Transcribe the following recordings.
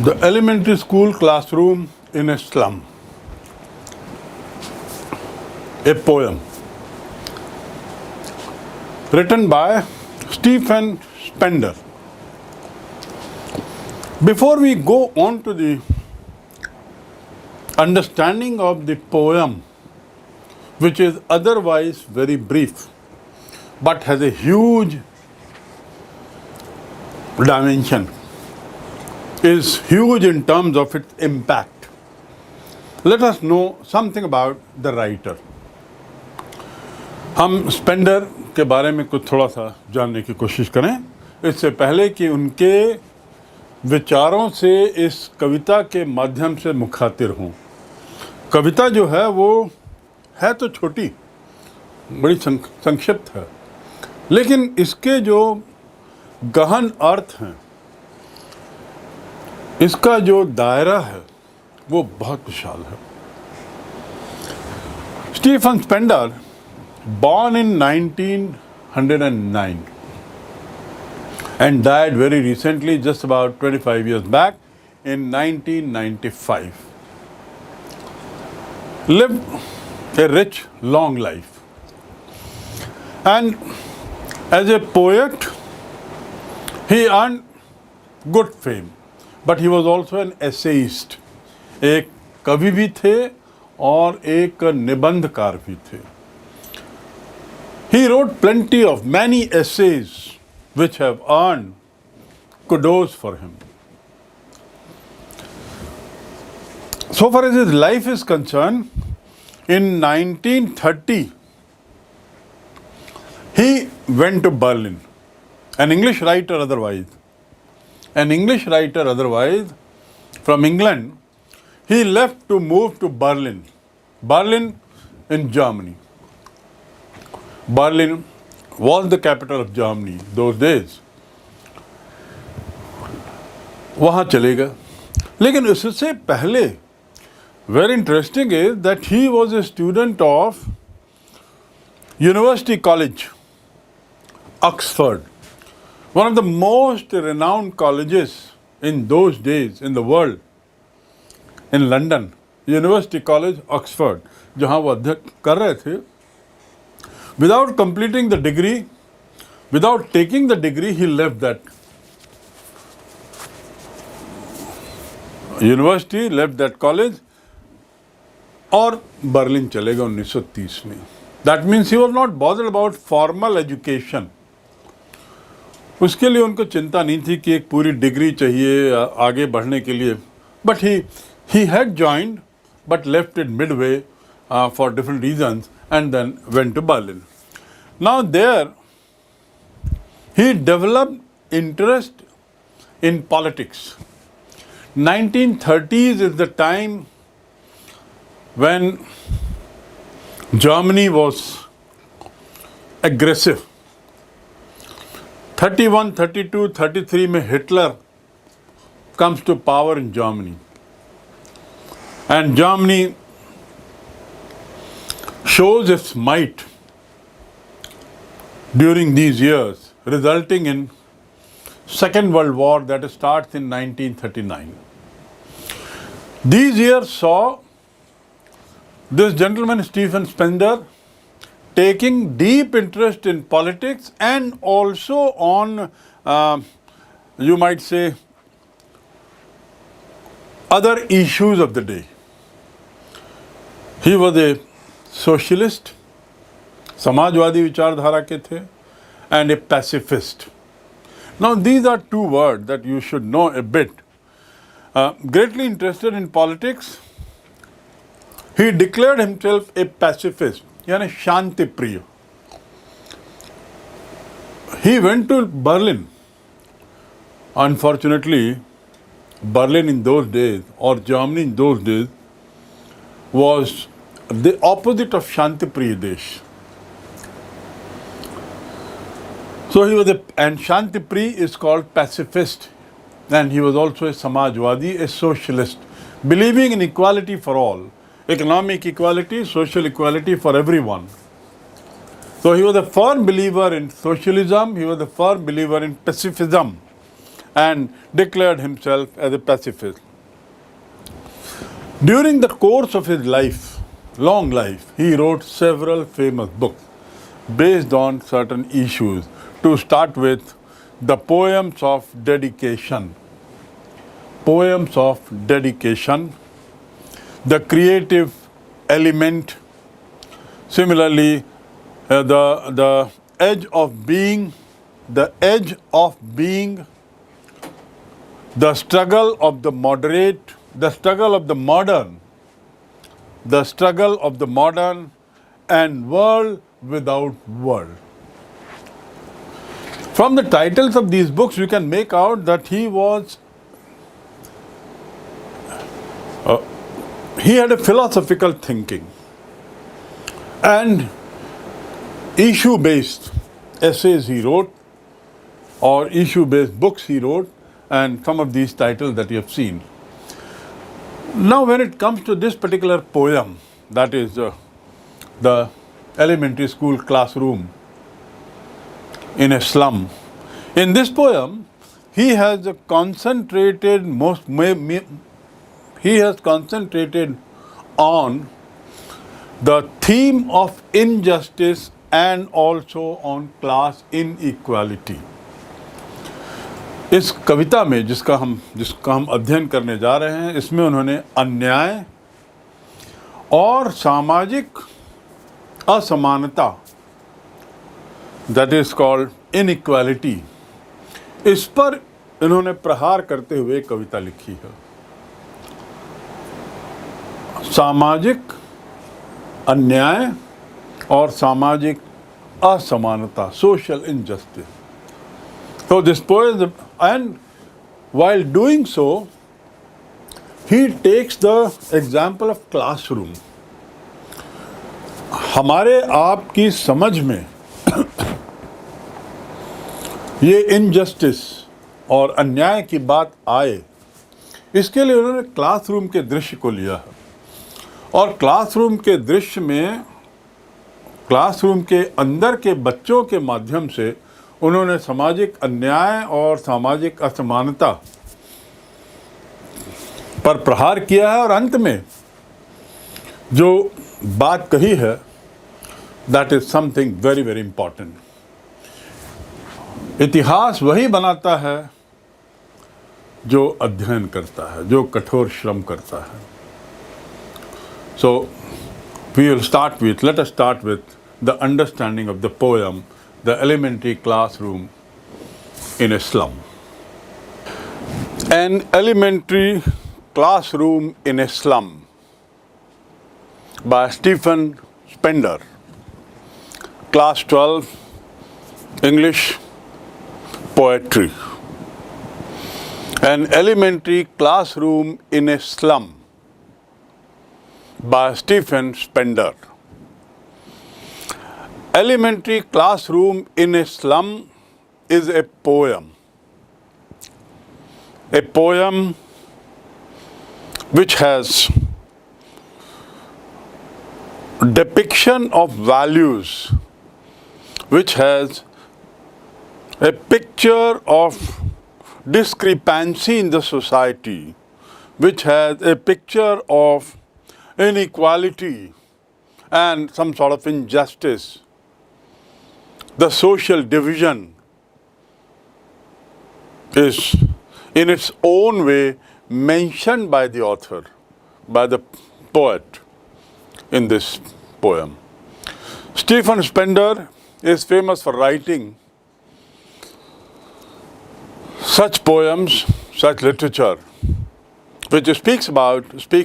The elementary school classroom in a slum. A poem written by Stephen Spender. Before we go on to the understanding of the poem, which is otherwise very brief but has a huge dimension, is huge in terms of its impact. Let us know something about the writer. हम Spender के बारे में कुछ थोड़ा सा जानने की कोशिश करें इससे पहले कि उनके विचारों से इस कविता के माध्यम से मुखातिब हों। कविता जो है वो है तो छोटी, बड़ी संक्षिप्त है, लेकिन इसके जो गहन अर्थ हैं, इसका जो दायरा है वो बहुत विशाल है। Stephen Spender, born in 1909 and died very recently, just about 25 years back in 1995, lived a rich, long life. And as a poet, he earned good fame. But he was also an essayist. एक कवि भी थे और एक निबंधकार भी थे. He wrote plenty of many essays which have earned kudos for him. So far as his life is concerned, in 1930, he went to Berlin, an English writer otherwise, from England. He left to move to Berlin in Germany. Berlin was the capital of Germany those days. वहाँ चले गए, लेकिन उससे पहले very interesting is that he was a student of University College, Oxford, one of the most renowned colleges in those days in the world, in London, University College, Oxford, जहाँ वो अध्ययन कर रहे थे. Without completing the degree, without taking the degree, he left that university, left that college, और Berlin चले गए 1930 में. That means he was not bothered about formal education. उसके लिए उनको चिंता नहीं थी कि एक पूरी डिग्री चाहिए आगे बढ़ने के लिए. But he had joined, but left it midway for different reasons, and then went to Berlin. Now there, he developed interest in politics. 1930s is the time when Germany was aggressive. 31, 32, 33 में Hitler comes to power in Germany. And Germany shows its might during these years, resulting in Second World War that starts in 1939. These years saw this gentleman Stephen Spender taking deep interest in politics and also on, you might say, other issues of the day. He was a socialist, Samajwadi विचारधारा के थे, and a pacifist. Now these are two words that you should know a bit. Greatly interested in politics, he declared himself a pacifist, यानी शांति प्रिय. He went to Berlin. Unfortunately, Berlin in those days, or Germany in those days, was the opposite of Shanti Priya Desh. So he was and Shanti Priya is called pacifist, and he was also a Samajwadi, a socialist, believing in equality for all, economic equality, social equality for everyone. So he was a firm believer in socialism, he was a firm believer in pacifism, and declared himself as a pacifist. During the course of his life, long life, he wrote several famous books based on certain issues. To start with, the Poems of Dedication. Poems of Dedication, The Creative Element, similarly, the Edge of Being, The Edge of Being, The Struggle of the Moderate, The Struggle of the Modern, The Struggle of the Modern, and World Without World. From the titles of these books, you can make out that he had a philosophical thinking and issue-based essays he wrote, or issue-based books he wrote, and some of these titles that you have seen. Now, when it comes to this particular poem, that is the elementary school classroom in a slum, in this poem, he has concentrated on the theme of injustice and also on class inequality. इस कविता में जिसका हम अध्ययन करने जा रहे हैं, इसमें उन्होंने अन्याय और सामाजिक असमानता, दैट इज कॉल्ड इनइक्वालिटी, इस पर इन्होंने प्रहार करते हुए कविता लिखी है. सामाजिक अन्याय और सामाजिक असमानता, social injustice. So this poem, and while doing so, he takes the example of classroom. हमारे आपकी समझ में ये इनजस्टिस और अन्याय की बात आए, इसके लिए उन्होंने क्लासरूम के दृश्य को लिया है. और क्लासरूम के दृश्य में क्लासरूम के अंदर के बच्चों के माध्यम से उन्होंने सामाजिक अन्याय और सामाजिक असमानता पर प्रहार किया है. और अंत में जो बात कही है, that is something very very important. इतिहास वही बनाता है जो अध्ययन करता है, जो कठोर श्रम करता है. So let us start with the understanding of the poem, The Elementary Classroom in a Slum. An elementary classroom in a slum by Stephen Spender, Class 12, English, Poetry. An elementary classroom in a slum by Stephen Spender. Elementary classroom in a slum is a poem which has depiction of values, which has a picture of discrepancy in the society, which has a picture of inequality and some sort of injustice. The social division is in its own way mentioned by the author, by the poet in this poem. Stephen Spender is famous for writing such poems, such literature, which speaks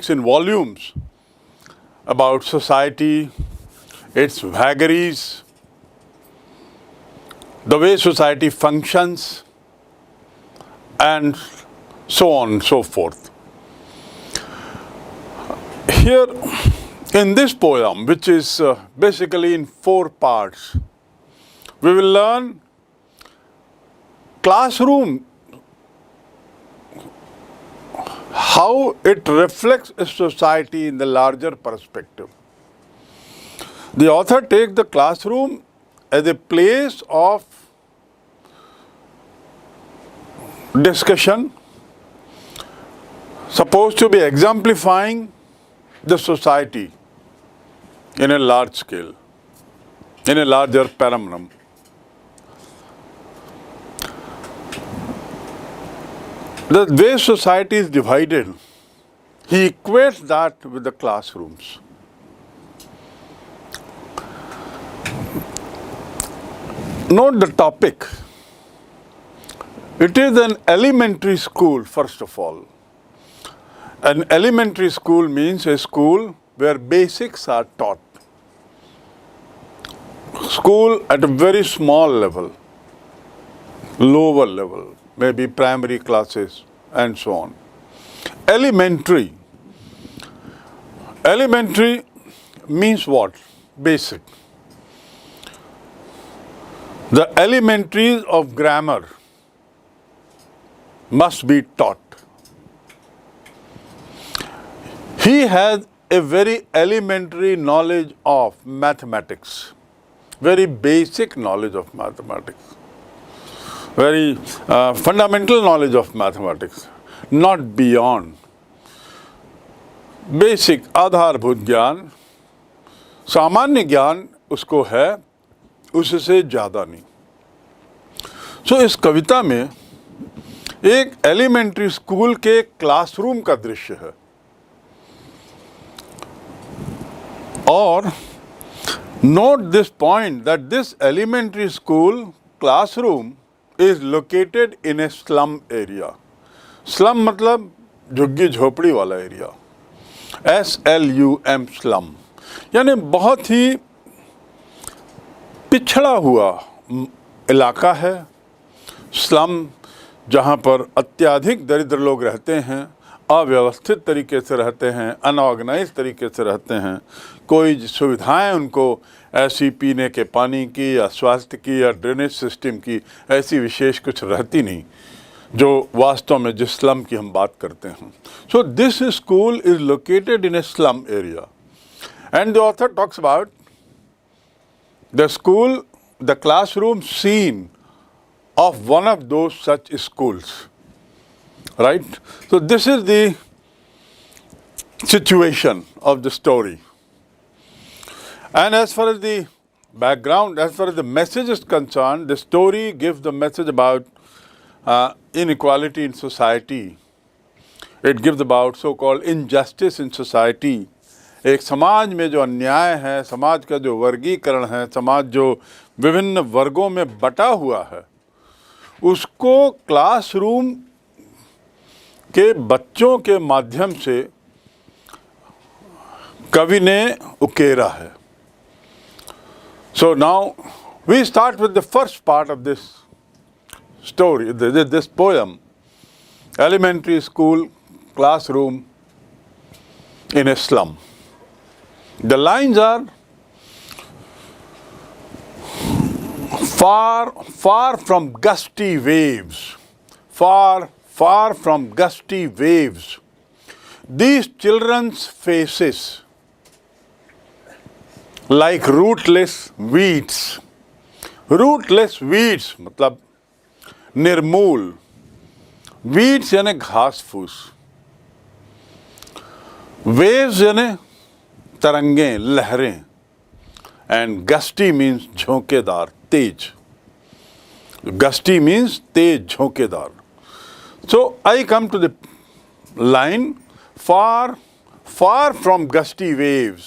in volumes about society, its vagaries, the way society functions, and so on and so forth. Here in this poem, which is basically in 4 parts, we will learn classroom, how it reflects a society in the larger perspective. The author takes the classroom as a place of discussion supposed to be exemplifying the society in a large scale, in a larger phenomenon. The way society is divided, he equates that with the classrooms. Note the topic. It is an elementary school, first of all. An elementary school means a school where basics are taught. School at a very small level, lower level, maybe primary classes and so on. Elementary. Elementary means what? Basic. The elementaries of grammar must be taught. He has a very elementary knowledge of mathematics, very basic knowledge of mathematics, very fundamental knowledge of mathematics, not beyond. Basic आधारभूत ज्ञान, सामान्य ज्ञान उसको है, उससे ज़्यादा नहीं. सो इस कविता में एक एलिमेंट्री स्कूल के क्लासरूम का दृश्य है और note this point that this elementary school classroom is located in a slum area. Slum मतलब झुग्गी झोपड़ी वाला एरिया. SLUM slum यानी बहुत ही पिछड़ा हुआ इलाका है. स्लम जहाँ पर अत्यधिक दरिद्र लोग रहते हैं, अव्यवस्थित तरीके से रहते हैं, अनऑर्गेनाइज तरीके से रहते हैं, कोई सुविधाएं उनको ऐसी पीने के पानी की या स्वास्थ्य की या ड्रेनेज सिस्टम की ऐसी विशेष कुछ रहती नहीं जो वास्तव में जिस स्लम की हम बात करते हैं. So this school is located in a slum area and the author talks about the school, the classroom scene of one of those such schools, right? So this is the situation of the story. And as far as the background, as far as the message is concerned, the story gives the message about inequality in society. It gives about so-called injustice in society. एक समाज में जो अन्याय है, समाज का जो वर्गीकरण है, समाज जो विभिन्न वर्गों में बटा हुआ है, उसको क्लासरूम के बच्चों के माध्यम से कवि ने उकेरा है. So now we start with the first part of this story, this poem, elementary school classroom in a slum. The lines are far, far from gusty waves, far, far from gusty waves, these children's faces like rootless weeds. Rootless weeds मतलब निर्मूल, weeds यानी घास फूस, waves यानी तरंगें, लहरें, and gusty means झोंकेदार, Tej. Gusty means Tej, झोंकेदार. So I come to the line, far, far from gusty waves,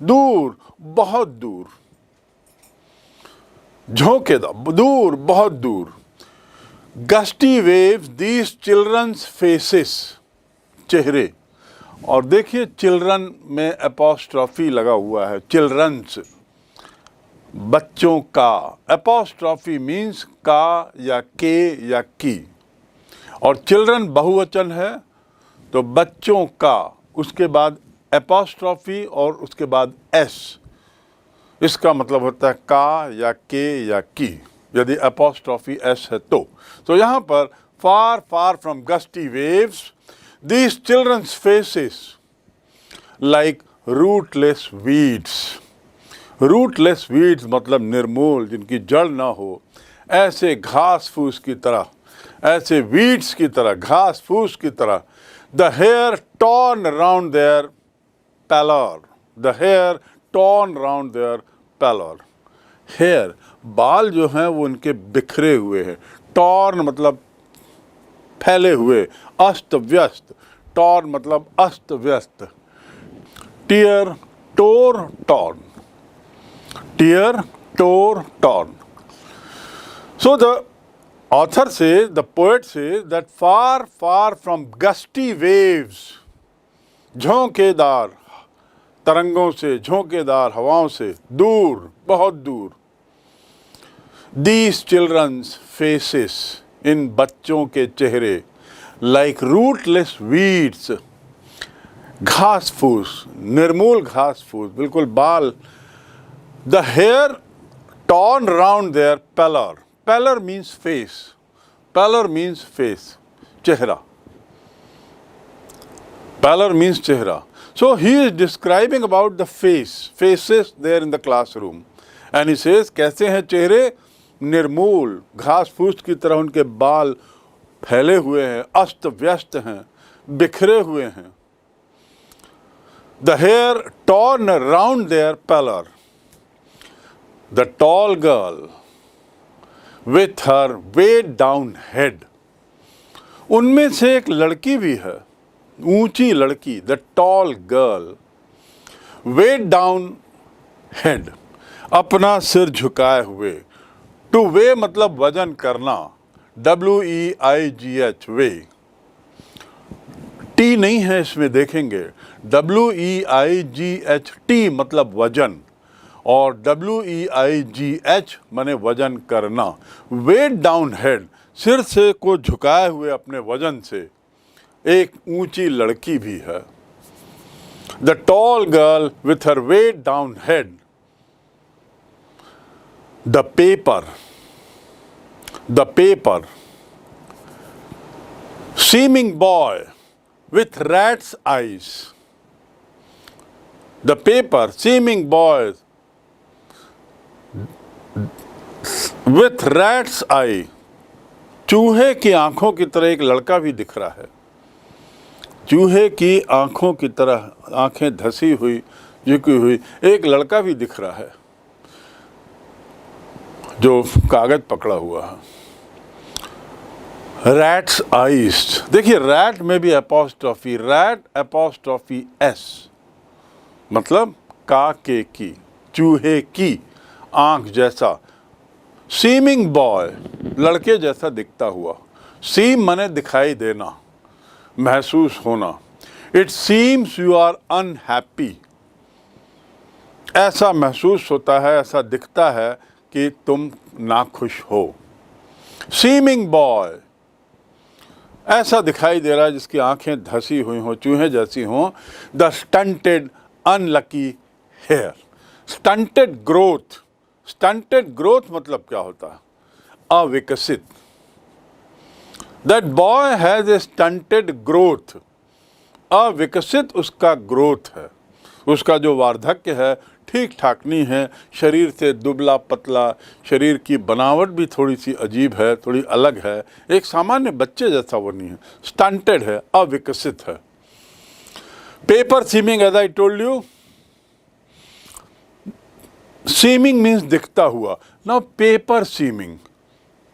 दूर, बहुत दूर, झोंकेदार, दूर, बहुत दूर. Gusty waves, these children's faces, चेहरे. और देखिए चिल्ड्रन में एपोस्ट्रॉफी लगा हुआ है, चिल्ड्रंस, बच्चों का. एपोस्ट्रॉफी मीन्स का या के या की, और चिल्ड्रन बहुवचन है तो बच्चों का, उसके बाद एपोस्ट्रॉफी और उसके बाद एस. इसका मतलब होता है का या के या की, यदि एपोस्ट्रॉफी एस है तो. तो यहाँ पर far far from gusty waves, these childrens faces like rootless weeds. Rootless weeds मतलब निर्मूल, जिनकी जड़ ना हो, ऐसे घास फूस की तरह ऐसे वीड्स की तरह, घास फूस की तरह। The hair torn around their pallor, the hair torn around their pallor. Hair, बाल जो हैं वो उनके बिखरे हुए हैं। टॉर्न मतलब फैले हुए, अस्त व्यस्त। टॉर्न मतलब अस्त व्यस्त। Tear, tore, torn. Tear, tore, torn. So the author says, the poet says that far, far from gusty waves, झोंकेदार तरंगों से, झोंकेदार हवाओं से दूर, बहुत दूर, these children's faces, इन बच्चों के चेहरे, like rootless weeds, घास फूस, निर्मूल घास फूस, बिल्कुल बाल। The hair torn round their pallor. Pallor means face. Pallor means face. Chehra. Pallor means chehra. So he is describing about the face, faces there in the classroom. And he says, कैसे हैं चेहरे? निर्मूल, घास फूस की तरह उनके बाल फैले हुए हैं, अस्त व्यस्त हैं, बिखरे हुए हैं। The hair torn around their pallor. The tall girl with her weighed down head. उनमें से एक लड़की भी है, ऊंची लड़की, the tall girl, weighed down head, अपना सिर झुकाए हुए। To weigh मतलब वजन करना, WEIGH, weigh। टी नहीं है इसमें, देखेंगे। WEIGH मतलब वजन, और WEIGH माने वजन करना। वेट डाउन हेड, सिर से को झुकाए हुए अपने वजन से एक ऊंची लड़की भी है। The tall girl with her weighed down head. The paper, seeming boy with rat's eyes. The paper, seeming boy with rat's eye. चूहे की आंखों की तरह एक लड़का भी दिख रहा है। चूहे की आंखों की तरह, आंखें धसी हुई, झुकी हुई, एक लड़का भी दिख रहा है जो कागज पकड़ा हुआ है। रैट्स आइज, देखिए रैट में भी एपोस्ट्रोफी, रैट एपोस्ट्रोफी एस, मतलब काके की, चूहे की आंख जैसा। सीमिंग बॉय, लड़के जैसा दिखता हुआ। सीम माने दिखाई देना, महसूस होना। It seems you are unhappy, ऐसा महसूस होता है, ऐसा दिखता है कि तुम नाखुश हो। सीमिंग बॉय, ऐसा दिखाई दे रहा है जिसकी आंखें धसी हुई हों, चूहे जैसी हों। The stunted unlucky heir, stunted growth. Stunted growth मतलब क्या होता है? अविकसित। That boy has a stunted growth, अविकसित उसका ग्रोथ है, उसका जो वार्धक्य है ठीक ठाक नहीं है, शरीर से दुबला पतला, शरीर की बनावट भी थोड़ी सी अजीब है, थोड़ी अलग है, एक सामान्य बच्चे जैसा वो नहीं है, स्टंटेड है, अविकसित है। Paper seeming, as I told you, seeming means दिखता हुआ। ना पेपर सीमिंग,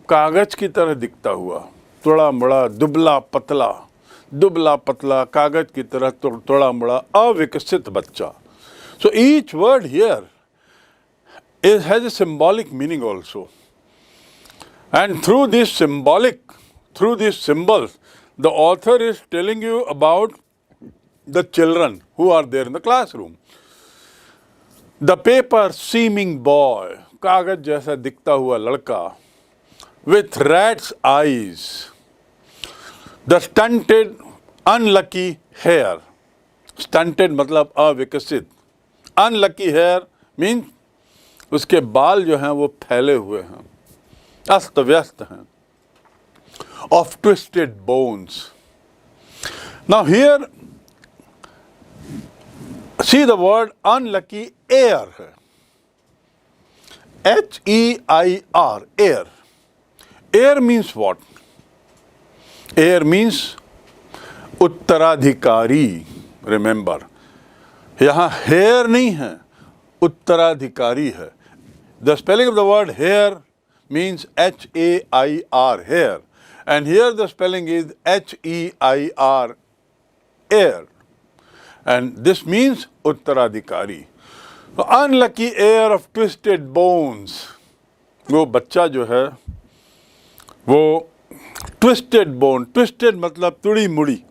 कागज की तरह दिखता हुआ, थोड़ा बड़ा, दुबला पतला, दुबला पतला, कागज की तरह थोड़ा बड़ा, अविकसित बच्चा। So each word here has a symbolic meaning also. And through these symbols, the author is telling you about the children who are there in the classroom. The paper seeming boy, कागज जैसा दिखता हुआ लड़का, with rat's eyes. The stunted unlucky hair. Stunted मतलब अविकसित। Unlucky hair mean उसके बाल जो हैं वो फैले हुए हैं, अस्त व्यस्त हैं। Of twisted bones. Now here see the word unlucky heir है, HEIR, heir. Heir means what? Heir means उत्तराधिकारी, रिमेंबर, यहाँ हेयर नहीं है, उत्तराधिकारी है। The spelling of the word hair means H-A-I-R, hair, and here the spelling is H-E-I-R, heir, and this means उत्तराधिकारी। Unlucky heir of twisted bones, वो बच्चा जो है वो ट्विस्टेड बोन, ट्विस्टेड मतलब तुड़ी मुड़ी,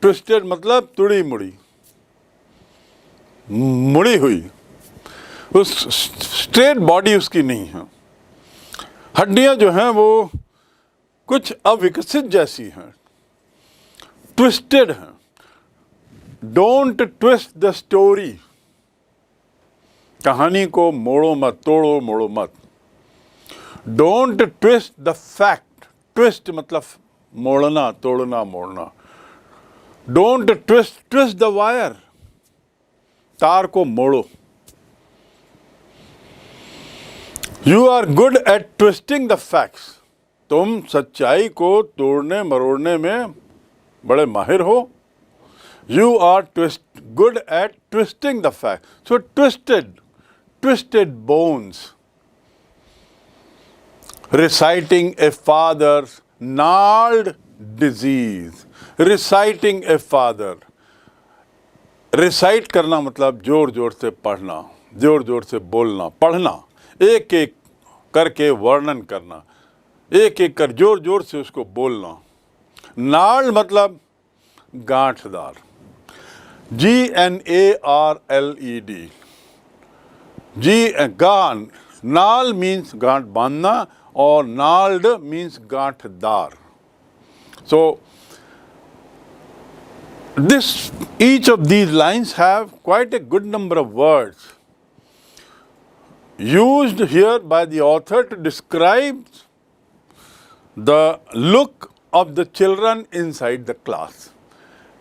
ट्विस्टेड मतलब तुड़ी मुड़ी, मुड़ी हुई, उस स्ट्रेट बॉडी उसकी नहीं है, हड्डियां जो हैं वो कुछ अविकसित जैसी हैं, ट्विस्टेड हैं। डोंट ट्विस्ट द स्टोरी, कहानी को मोड़ो मत, तोड़ो मोड़ो मत। Don't twist the fact, twist मतलब मोड़ना, तोड़ना, मोड़ना। डोंट ट्विस्ट द वायर, तार को मोड़ो। You are good at twisting the facts, तुम सच्चाई को तोड़ने मरोड़ने में बड़े माहिर हो। You are good at twisting the fact. So twisted bones, reciting a father's gnarled disease, reciting a father, recite करना मतलब जोर जोर से पढ़ना, जोर जोर से बोलना, पढ़ना, एक एक करके वर्णन करना, एक एक कर जोर जोर से उसको बोलना। gnarled मतलब गांठदार, G-N-A-R-L-E-D, गान, नाल मीन्स गांठ बांधना और gnarled means गांठदार। So each of these lines have quite a good number of words used here by the author to describe the look of the children inside the class.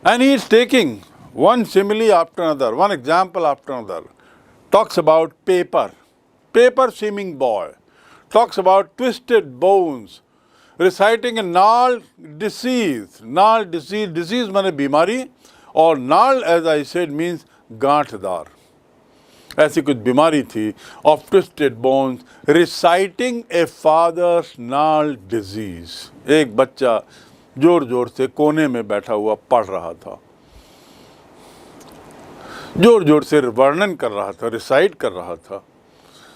And he is taking one simile after another, one example after another. Talks about paper seeming boy. Talks about twisted bones, reciting a gnarled disease. Gnarled disease माने बीमारी, और gnarled as I said means गांठदार, ऐसी कुछ बीमारी थी, of twisted bones, reciting a father's gnarled disease. एक बच्चा जोर जोर से कोने में बैठा हुआ पढ़ रहा था, जोर जोर से वर्णन कर रहा था, रिसाइट कर रहा था।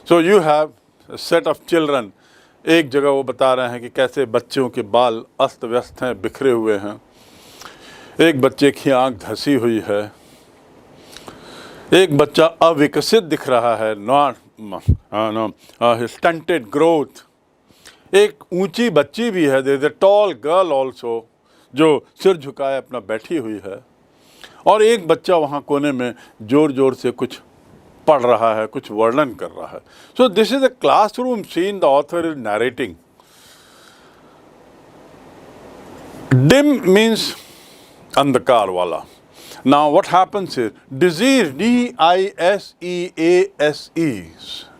So you have a set of children, एक जगह वो बता रहे हैं कि कैसे बच्चों के बाल अस्त व्यस्त हैं, बिखरे हुए हैं, एक बच्चे की आंख धसी हुई है, एक बच्चा अविकसित दिख रहा है, स्टंटेड ग्रोथ, एक ऊंची बच्ची भी है, there is a tall girl also, जो सिर झुकाए अपना बैठी हुई है, और एक बच्चा वहाँ कोने में जोर जोर से कुछ पढ़ रहा है, कुछ वर्णन कर रहा है। So this is a classroom scene the author is narrating. Dim means अंधकार वाला. Now what happens is disease, D-I-S-E-A-S-E.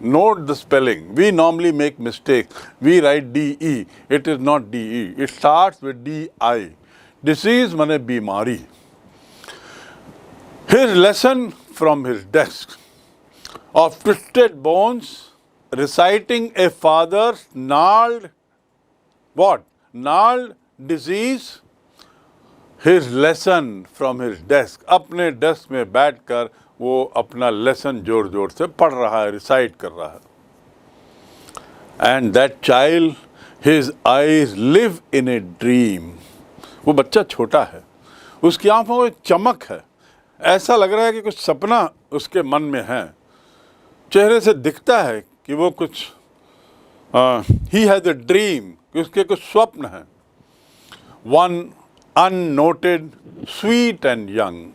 Note the spelling. We normally make mistakes. We write D-E. It is not D-E. It starts with D-I. Disease माने बीमारी. His lesson from his desk of twisted bones, reciting a father's gnarled, what? Gnarled disease. His lesson from his desk. अपने desk में बैठकर वो अपना lesson जोर जोर से पढ़ रहा है, रिसाइट कर रहा है. And that child, his eyes live in a dream. वो बच्चा छोटा है, उसकी आंखों में चमक है, ऐसा लग रहा है कि कुछ सपना उसके मन में है, चेहरे से दिखता है कि वो कुछ he has a dream, कि उसके कुछ स्वप्न हैं. One unnoted, sweet and young.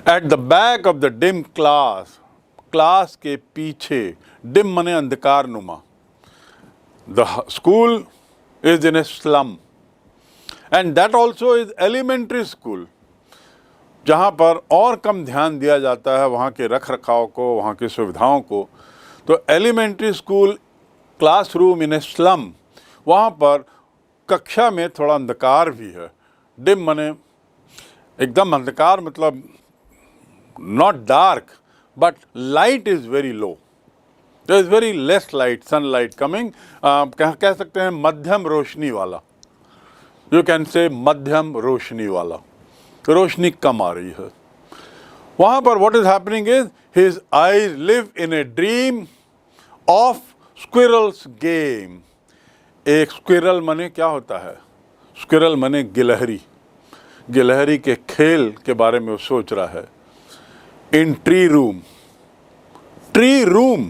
At the back of the dim class, class के पीछे, dim मने अंधकार नुमा. The school is in a slum, and that also is elementary school, जहाँ पर और कम ध्यान दिया जाता है वहाँ के रख रखाव को, वहाँ की सुविधाओं को. तो elementary school classroom in a slum, वहाँ पर कक्षा में थोड़ा अंधकार भी है। डिम माने एकदम अंधकार, मतलब not dark but light is very low, there is very less light, sunlight coming, कह सकते हैं मध्यम रोशनी वाला, यू कैन से मध्यम रोशनी वाला, रोशनी कम आ रही है। वहाँ पर what is happening is his eyes live in a dream of squirrels game. एक स्क्विरल मने क्या होता है? स्क्विरल मने गिलहरी, गिलहरी के खेल के बारे में वो सोच रहा है। In tree room, tree room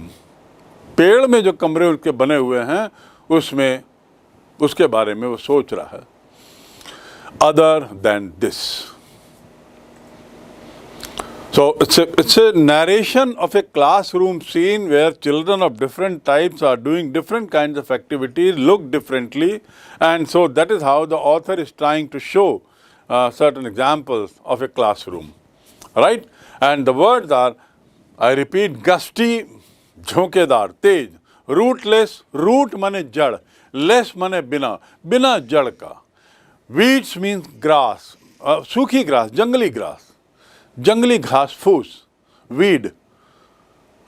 पेड़ में जो कमरे उनके बने हुए हैं उसमें, उसके बारे में वो सोच रहा है। Other than this, so it's a narration of a classroom scene where children of different types are doing different kinds of activities, look differently, and so that is how the author is trying to show certain examples of a classroom, right? And the words are, I repeat, gusty, झोंकेदार, तेज, rootless, root माने जड़, less माने बिना, बिना जड़ का, weeds means grass, सूखी घास, जंगली घास, जंगली घास फूस, weed,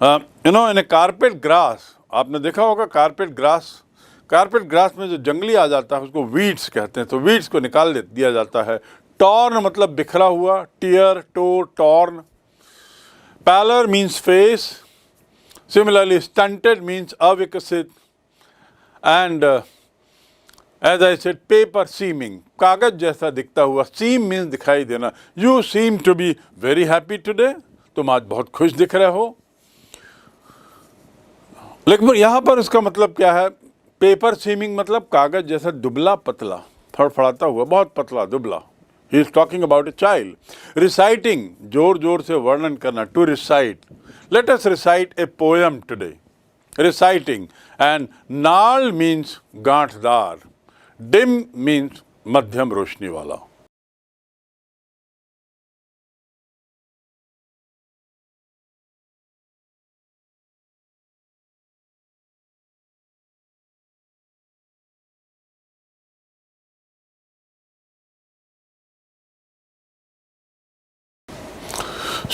you know in A carpet grass, आपने देखा होगा कारपेट ग्रास, कारपेट ग्रास में जो जंगली आ जाता है उसको वीड्स कहते हैं, तो वीड्स को निकाल दिया जाता है। टॉर्न मतलब बिखरा हुआ, tear, tore, torn. Pallor means face, similarly stunted means अविकसित, and as I said paper seeming, कागज जैसा दिखता हुआ, सीम मीन्स दिखाई देना। You seem to be very happy today, तुम आज बहुत खुश दिख रहे हो। लेकिन यहाँ पर उसका मतलब क्या है? पेपर सीमिंग मतलब कागज जैसा दुबला पतला, फड़फड़ाता हुआ, बहुत पतला दुबला। He is talking about a child. Reciting, जोर जोर से वर्णन करना, to recite, let us recite a poem today, reciting. And gnarl means गांठदार, डिम मीन्स मध्यम रोशनी वाला।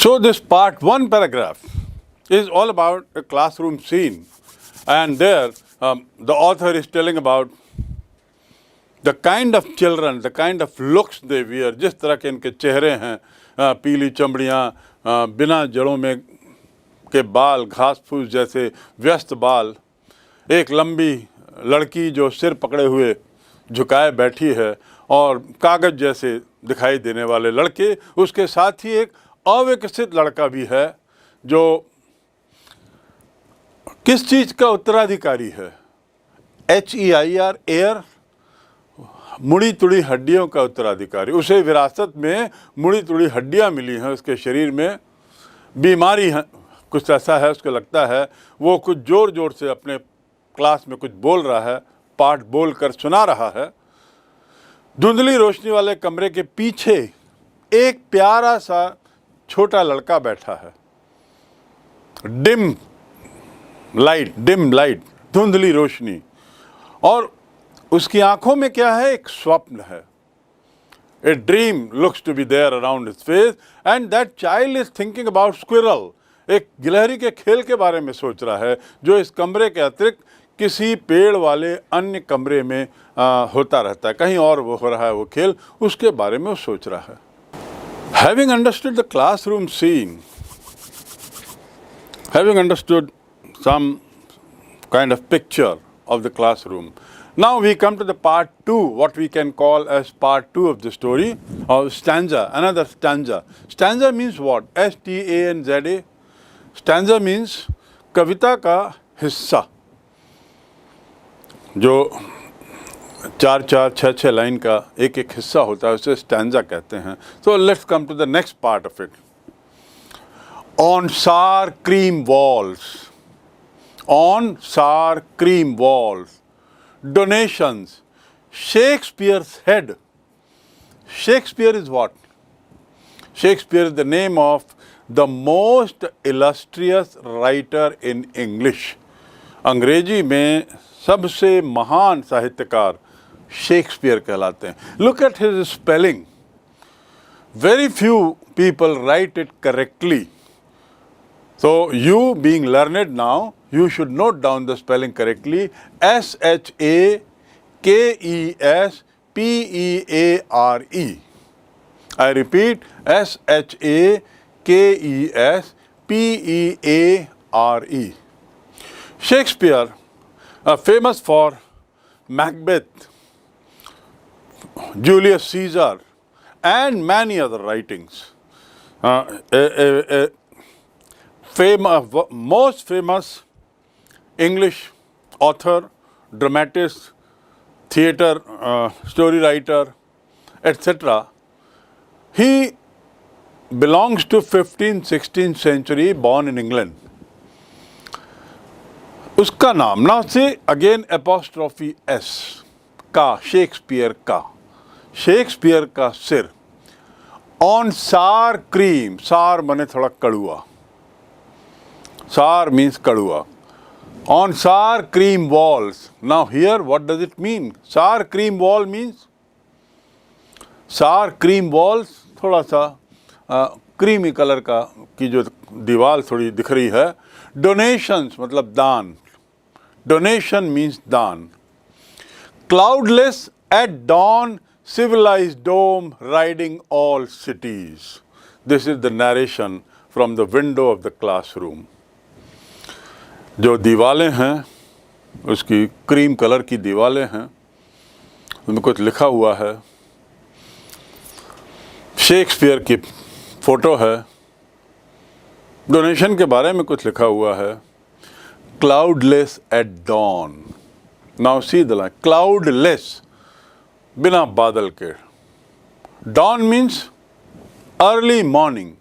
So this part 1 paragraph is all about a classroom scene, and there the author is telling about the kind of children, the kind of looks they wear, जिस तरह के इनके चेहरे हैं, पीली चमड़ियाँ, बिना जड़ों में के बाल, घास फूस जैसे व्यस्त बाल, एक लंबी लड़की जो सिर पकड़े हुए झुकाए बैठी है, और कागज जैसे दिखाई देने वाले लड़के, उसके साथ ही एक अविकसित लड़का भी है जो किस चीज़ का उत्तराधिकारी है? HEIR, एयर, मुड़ी तुड़ी हड्डियों का उत्तराधिकारी। उसे विरासत में मुड़ी तुड़ी हड्डियां मिली हैं, उसके शरीर में बीमारी है, कुछ ऐसा है, उसको लगता है वो कुछ जोर जोर से अपने क्लास में कुछ बोल रहा है, पाठ बोल कर सुना रहा है। धुंधली रोशनी वाले कमरे के पीछे एक प्यारा सा छोटा लड़का बैठा है। डिम लाइट, धुंधली रोशनी, और उसकी आंखों में क्या है? एक स्वप्न है। A dream looks to be there around his face, and that child is thinking about squirrel, एक गिलहरी के खेल के बारे में सोच रहा है जो इस कमरे के अतिरिक्त किसी पेड़ वाले अन्य कमरे में होता रहता है, कहीं और वो हो रहा है वो खेल, उसके बारे में वो सोच रहा है। Having understood the classroom scene, having understood some kind of picture of the classroom, now we come to the part 2, what we can call as part 2 of the story, or stanza, another stanza. Stanza means what? STANZA. Stanza means कविता का हिस्सा, जो 4-4, 6-6 line का एक एक हिस्सा होता है, उसे स्टैंजा कहते हैं। So let's come to the next part of it. On sour cream walls, on sour cream walls, donations, Shakespeare's head. Shakespeare is what? Shakespeare is the name of the most illustrious writer in English. अंग्रेजी में सबसे महान साहित्यकार Shakespeare कहलाते हैं। Look at his spelling, very few people right it correctly. So you being learned now, you should note down the spelling correctly. Shakespeare. I repeat, Shakespeare. Shakespeare, famous for Macbeth, Julius Caesar, and many other writings. Most famous English author, dramatist, theatre story writer, etc. He belongs to 15th, 16th century, born in England. उसका नाम ना से again apostrophe S का, Shakespeare का सिर on सार cream, सार मने थोड़ा कड़ुआ, सार means kadua, on sour cream walls. Now here what does it mean? Sour cream wall means, sour cream walls थोड़ा सा क्रीमी कलर का की जो दीवार थोड़ी दिख रही है। डोनेशंस मतलब दान, डोनेशन मीन्स दान। Cloudless at dawn, civilized dome riding all cities. This is the narration from the window of the classroom. जो दीवालें हैं उसकी क्रीम कलर की दीवालें हैं, उसमें कुछ लिखा हुआ है, शेक्सपियर की फ़ोटो है, डोनेशन के बारे में कुछ लिखा हुआ है। Cloudless at dawn, now see the line, cloudless बिना बादल के, dawn means early morning,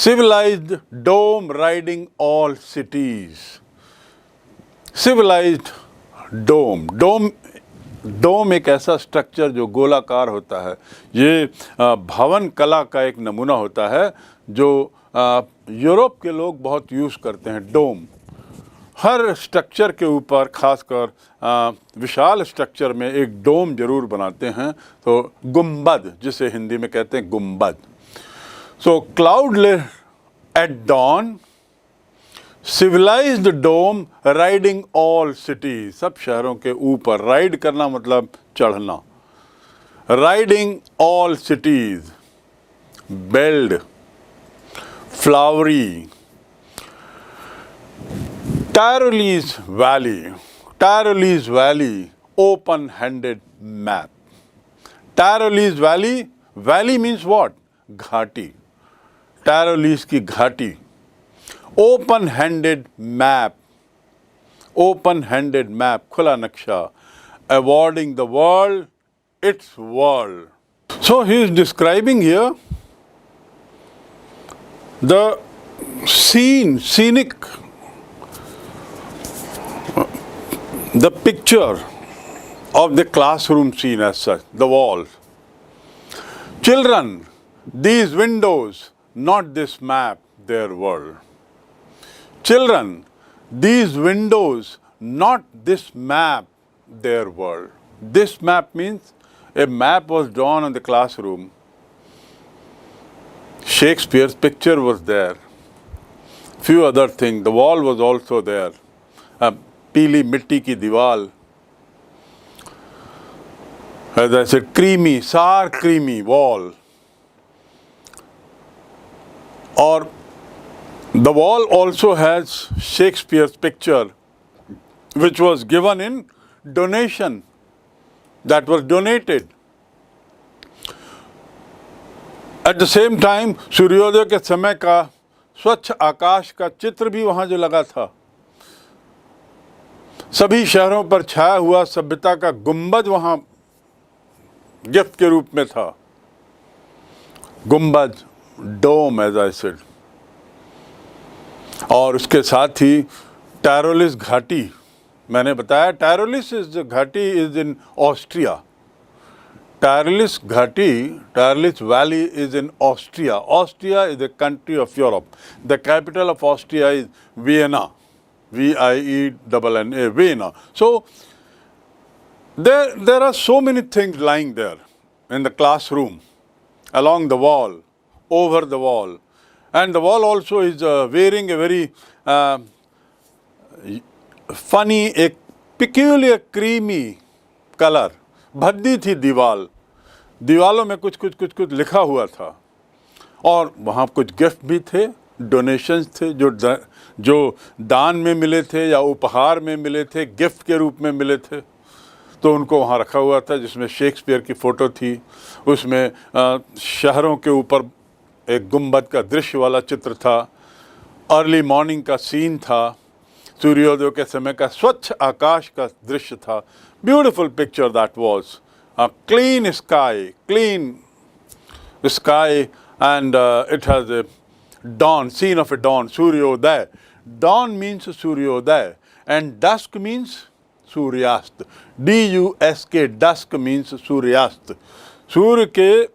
civilized dome riding all cities. Civilized dome, dome एक ऐसा स्ट्रक्चर जो गोलाकार होता है। ये भवन कला का एक नमूना होता है जो यूरोप के लोग बहुत यूज़ करते हैं। डोम हर स्ट्रक्चर के ऊपर, खासकर विशाल स्ट्रक्चर में एक डोम जरूर बनाते हैं, तो गुंबद जिसे हिंदी में कहते हैं गुंबद। So cloudless at dawn, civilized dome riding all cities. सब शहरों के ऊपर, राइड करना मतलब चढ़ना, riding all cities, belled, flowery, Tyrolese Valley, open-handed map. Tyrolese Valley means what? घाटी, Tyrolese की घाटी। open-handed map, खुला नक्शा, awarding the world its world. So he is describing here the scenic, the picture of the classroom scene as such, the walls. Children, these windows, not this map, their world. Children, these windows, not this map, their world. This map means a map was drawn on the classroom. Shakespeare's picture was there. Few other things. The wall was also there. पीली मिट्टी की दीवार. As I said, sour creamy wall. Or the wall also has Shakespeare's picture, which was given in donation, that was donated. At the same time, सूर्योदय के समय का स्वच्छ आकाश का चित्र भी वहाँ जो लगा था, सभी शहरों पर छाया हुआ सभ्यता का गुंबद वहाँ गिफ्ट के रूप में था. गुंबद, डोम एज आई सेड. और उसके साथ ही टायरोलिस घाटी, मैंने बताया टायरोलिस इज घाटी इज इन ऑस्ट्रिया. टायरोलिस घाटी, Tyrolese valley is in Austria. Austria is the country of Europe. The capital of Austria is Vienna, VIENNA, Vienna. So There are so many things lying there in the classroom, along the wall, over the wall. And the wall also is wearing a very funny, a peculiar creamy color. भद्दी थी दीवाल, दीवालों में कुछ कुछ कुछ कुछ लिखा हुआ था, और वहाँ कुछ गिफ्ट भी थे, डोनेशंस थे जो दान में मिले थे या उपहार में मिले थे, गिफ्ट के रूप में मिले थे, तो उनको वहाँ रखा हुआ था, जिसमें शेक्सपियर की फ़ोटो थी, उसमें शहरों के ऊपर एक गुंबद का दृश्य वाला चित्र था, अर्ली मॉर्निंग का सीन था, सूर्योदय के समय का स्वच्छ आकाश का दृश्य था. Beautiful picture that was. Clean sky, and it has a dawn, scene of a dawn, Suryoday. Dawn means Suryoday, and dusk means Suryast. D-U-S-K, dusk means Suryast. सूर्य के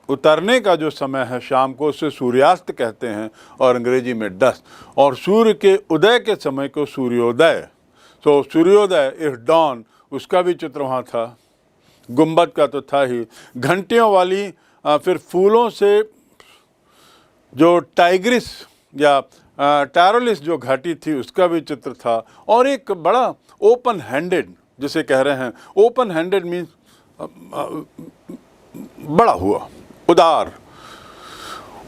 उतरने का जो समय है शाम को, उसे सूर्यास्त कहते हैं, और अंग्रेजी में डस्ट. और सूर्य के उदय के समय को सूर्योदय. सो सूर्योदय इज डॉन, उसका भी चित्र वहाँ था. गुंबद का तो था ही, घंटियों वाली फिर फूलों से जो टाइग्रिस या टैरोलिस जो घाटी थी, उसका भी चित्र था. और एक बड़ा ओपन हैंडेड, जिसे कह रहे हैं, ओपन हैंडेड मीन्स बड़ा हुआ,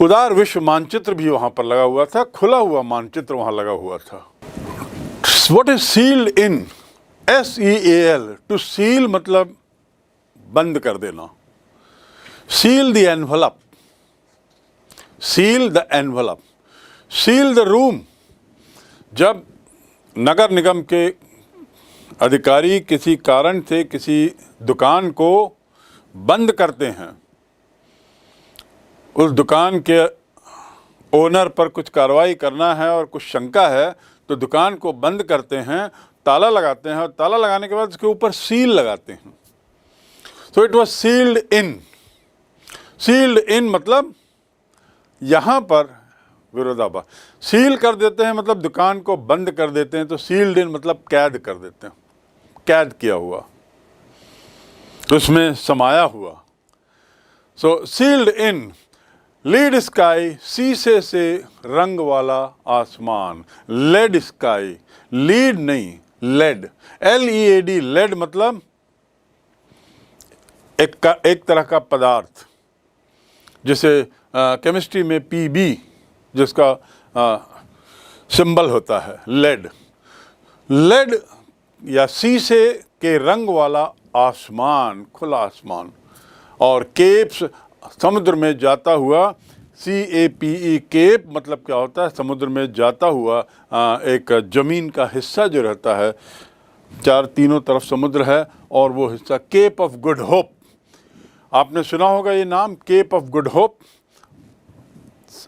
उदार विश्व मानचित्र भी वहाँ पर लगा हुआ था, खुला हुआ मानचित्र वहाँ लगा हुआ था. What is sealed in? SEAL. To seal मतलब बंद कर देना. Seal the envelope. Seal the envelope. Seal the room. जब नगर निगम के अधिकारी किसी कारण से किसी दुकान को बंद करते हैं, उस दुकान के ओनर पर कुछ कार्रवाई करना है और कुछ शंका है, तो दुकान को बंद करते हैं, ताला लगाते हैं, और ताला लगाने के बाद उसके ऊपर सील लगाते हैं. So it was sealed in. Sealed in मतलब यहाँ पर विरोधाभास. सील कर देते हैं मतलब दुकान को बंद कर देते हैं, तो सील्ड इन मतलब कैद कर देते हैं, कैद किया हुआ, तो उसमें समाया हुआ. सो सील्ड इन. लीड स्काई, शीशे से रंग वाला आसमान. लेड स्काई, लीड नहीं, लेड, LEAD. लेड मतलब एक तरह का पदार्थ, जिसे केमिस्ट्री में PB जिसका सिंबल होता है, लेड. लेड या शीशे के रंग वाला आसमान, खुला आसमान. और केप्स, समुद्र में जाता हुआ, CAPE, केप मतलब क्या होता है, समुद्र में जाता हुआ एक ज़मीन का हिस्सा जो रहता है, तीनों तरफ समुद्र है, और वो हिस्सा केप ऑफ गुड होप. आपने सुना होगा ये नाम, Cape of Good Hope.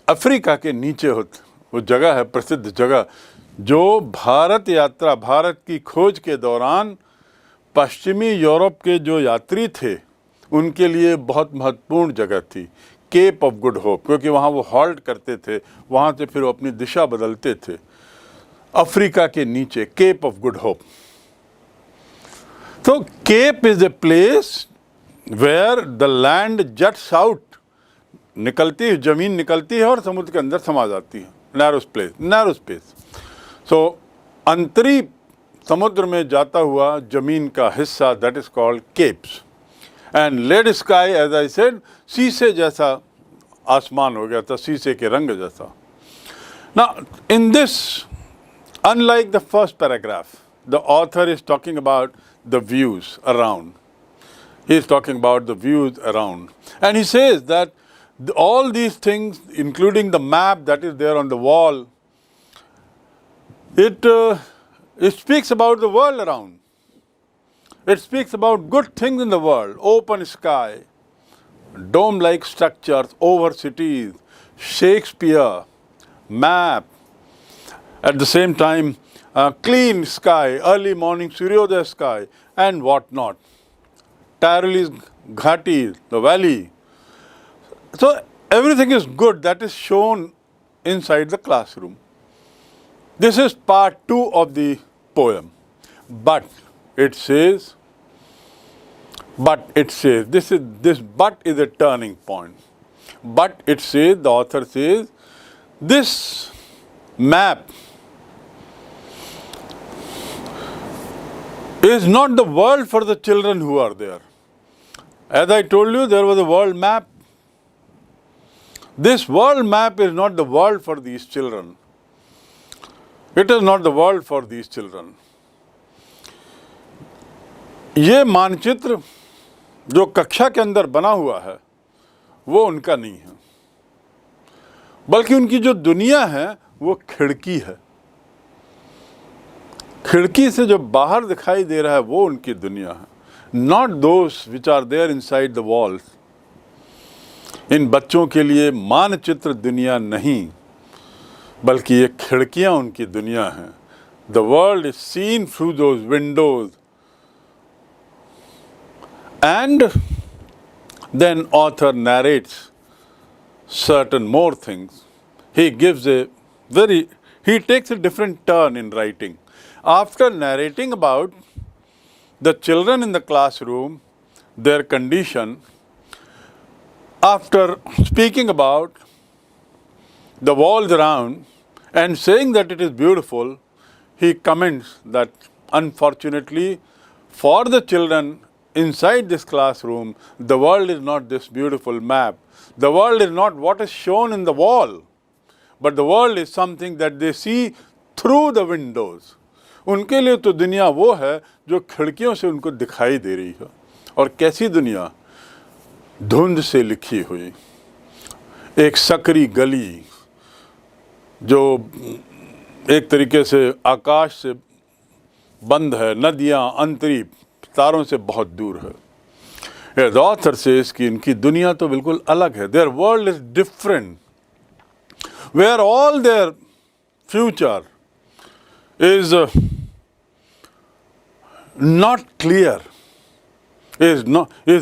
Africa के नीचे वो जगह है, प्रसिद्ध जगह, जो भारत यात्रा, भारत की खोज के दौरान पश्चिमी यूरोप के जो यात्री थे उनके लिए बहुत महत्वपूर्ण जगह थी, केप ऑफ गुड होप, क्योंकि वहाँ वो हॉल्ट करते थे, वहाँ से फिर वो अपनी दिशा बदलते थे. अफ्रीका के नीचे केप ऑफ गुड होप. तो cape is a place where the land juts out. निकलती है, जमीन निकलती है और समुद्र के अंदर समा जाती है. Narrow space. सो अंतरी समुद्र में जाता हुआ जमीन का हिस्सा, that is called capes. And lead sky, as I said, शीशे जैसा आसमान हो गया था, शीशे के रंग जैसा. Now in this, unlike the first paragraph, the author is talking about the views around. He is talking about the views around, and he says that all these things, including the map that is there on the wall, it speaks about the world around. It speaks about good things in the world: open sky, dome-like structures over cities, Shakespeare, map. At the same time, clean sky, early morning Suryoday sky, and what not. Tyrolese Ghati, the valley. So everything is good that is shown inside the classroom. This is part 2 of the poem. But it says, But it says, this but is a turning point. But it says, the author says, this map is not the world for the children who are there. As I told you, there was a world map. This world map is not the world for these children. It is not the world for these children. ये मानचित्र जो कक्षा के अंदर बना हुआ है वो उनका नहीं है, बल्कि उनकी जो दुनिया है वो खिड़की है। खिड़की से जो बाहर दिखाई दे रहा है वो उनकी दुनिया है, not those which are there inside the walls. इन बच्चों के लिए मानचित्र दुनिया नहीं, बल्कि ये खिड़कियां उनकी दुनिया हैं। The world is seen through those Windows. And then author narrates certain more things. He takes a different turn in writing. After narrating about the children in the classroom, their condition, after speaking about the walls around and saying that it is beautiful, he comments that unfortunately for the children inside this classroom, the world is not this beautiful map. The world is not what is shown in the wall, but the world is something that they see through the windows. उनके लिए तो दुनिया वो है जो खिड़कियों से उनको दिखाई दे रही है। और कैसी दुनिया? धुंध से लिखी हुई एक सकरी गली जो एक तरीके से आकाश से बंद है, नदियाँ अंतरिक्ष तारों से बहुत दूर है। The author says कि इनकी दुनिया तो बिल्कुल अलग है। Their world is different, where all their future is not clear, is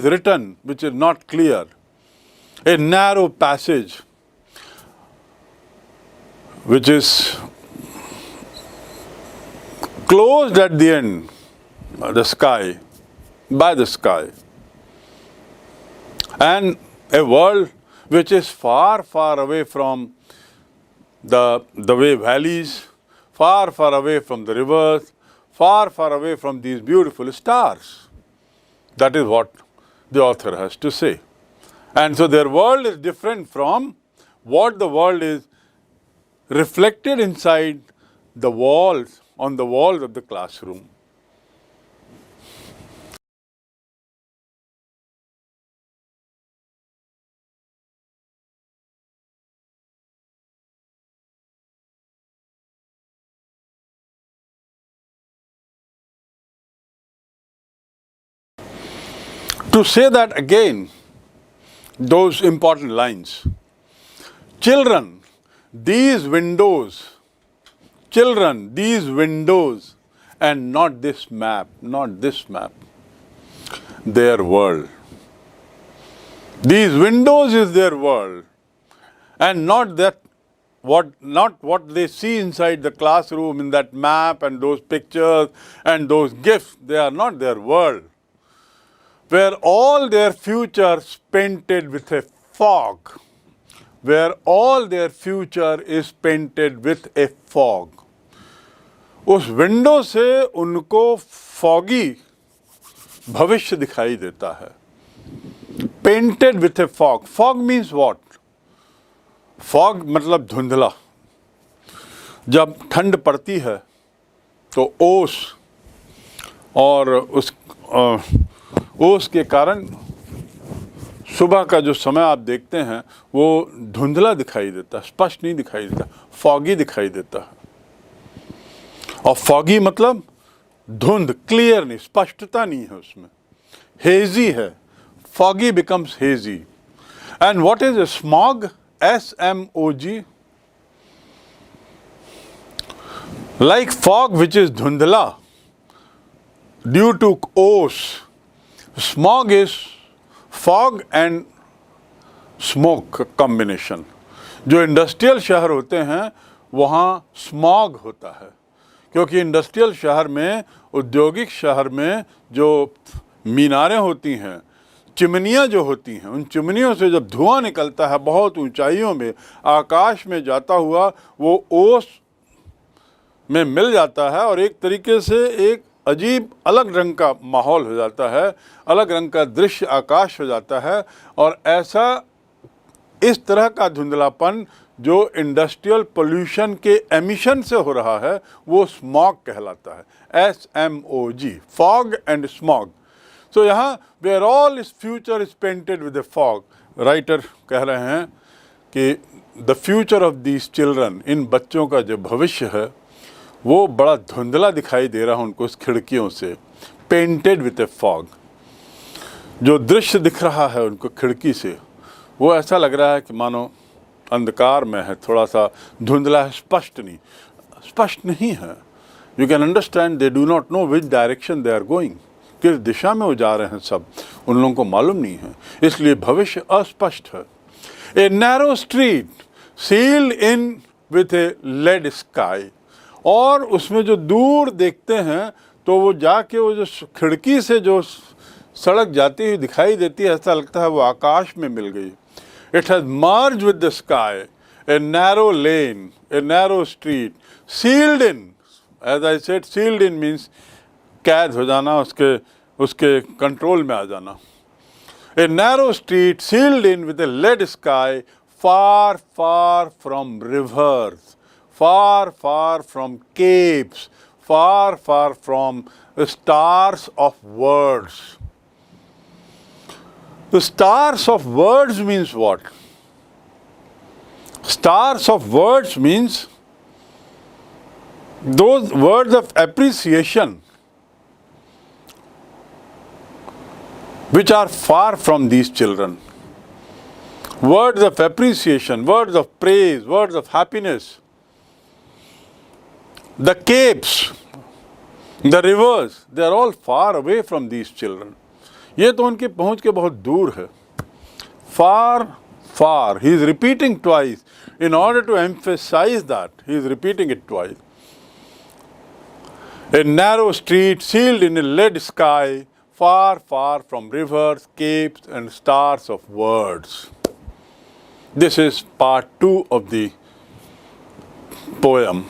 written, which is not clear. A narrow passage, which is closed at the end. The sky, by the sky, and a world which is far, far away from the way valleys, far, far away from the rivers, far, far away from these beautiful stars. That is what the author has to say. And so their world is different from what the world is reflected inside the walls, on the walls of the classroom. To say that again, those important lines. Children, these windows, and not this map, their world. These windows is their world, and not what they see inside the classroom in that map and those pictures and those gifts. They are not their world, where all their future is painted with a fog, where all their future is painted with a fog. उस window से उनको foggy भविष्य दिखाई देता है। Painted with a fog. Fog means what? Fog मतलब धुंधला। जब ठंड पड़ती है तो ओस और उस ओस के कारण सुबह का जो समय आप देखते हैं वो धुंधला दिखाई देता है, स्पष्ट नहीं दिखाई देता, फॉगी दिखाई देता है। और फॉगी मतलब धुंध, क्लियर नहीं, स्पष्टता नहीं है उसमें, हेजी है। Foggy becomes hazy. And what is smog? SMOG, like fog which is dhundla due to oss. Smog is fog and smoke combination. जो इंडस्ट्रियल शहर होते हैं वहाँ स्मॉग होता है, क्योंकि इंडस्ट्रियल शहर में, औद्योगिक शहर में जो मीनारें होती हैं, चिमनियाँ जो होती हैं, उन चिमनियों से जब धुआं निकलता है बहुत ऊंचाइयों में, आकाश में जाता हुआ, वो ओस में मिल जाता है और एक तरीके से एक अजीब अलग रंग का माहौल हो जाता है, अलग रंग का दृश्य आकाश हो जाता है। और ऐसा इस तरह का धुंधलापन जो इंडस्ट्रियल पोल्यूशन के एमिशन से हो रहा है वो स्मॉग कहलाता है, SMOG, fog and smog. So यहाँ where all his future is painted with a fog. Writer कह रहे हैं कि the future of these children, इन बच्चों का जो भविष्य है वो बड़ा धुंधला दिखाई दे रहा है उनको उस खिड़कियों से, पेंटेड विद ए फॉग। जो दृश्य दिख रहा है उनको खिड़की से वो ऐसा लग रहा है कि मानो अंधकार में है, थोड़ा सा धुंधला है, स्पष्ट नहीं है। You can understand they do not know which direction they are going, किस दिशा में वो जा रहे हैं सब उन लोगों को मालूम नहीं है, इसलिए भविष्य अस्पष्ट है। A narrow street sealed in with a lead sky, और उसमें जो दूर देखते हैं तो वो जाके वो जो खिड़की से जो सड़क जाती हुई दिखाई देती है, ऐसा लगता है वो आकाश में मिल गई। It has merged with the sky, a narrow lane, a narrow street, sealed in. As I said, sealed in means कैद हो जाना, उसके कंट्रोल में आ जाना। A narrow street sealed in with a lead sky, far, far from rivers, far, far from capes, far, far from stars of words. The stars of words means what? Stars of words means those words of appreciation which are far from these children. Words of appreciation, words of praise, words of happiness. The capes, the rivers, they are all far away from these children. ये तो उनके पहुंच के बहुत दूर है। Far, far. He is repeating twice. In order to emphasize that, he is repeating it twice. A narrow street sealed in a lead sky, far, far from rivers, capes, and stars of words. This is part 2 of the poem.